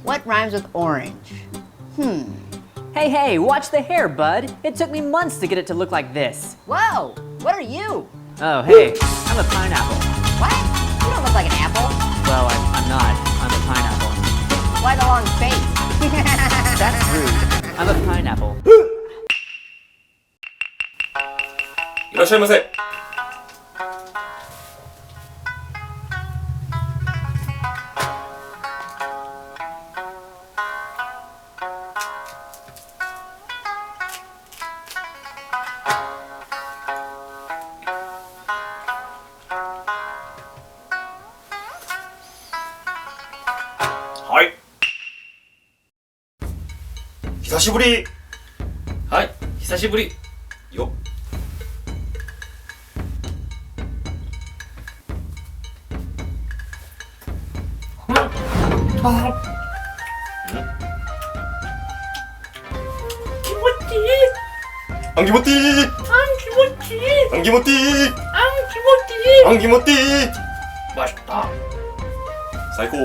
What rhymes with orange? Hey, watch the hair, bud. It took me months to get it to look like this. Whoa! What are you? Oh, hey, I'm a pineapple. What? You don't look like an apple. Well, I'm not. I'm a pineapple. Why the long face? That's rude. I'm a pineapple. いらっしゃいませ。はい。久しぶり。はい、久しぶり。よ。気持ちいい。アンギモティー。あん気持ちいい。アンギモティー。あん気持ちいい。アンギモティー。ました。最高。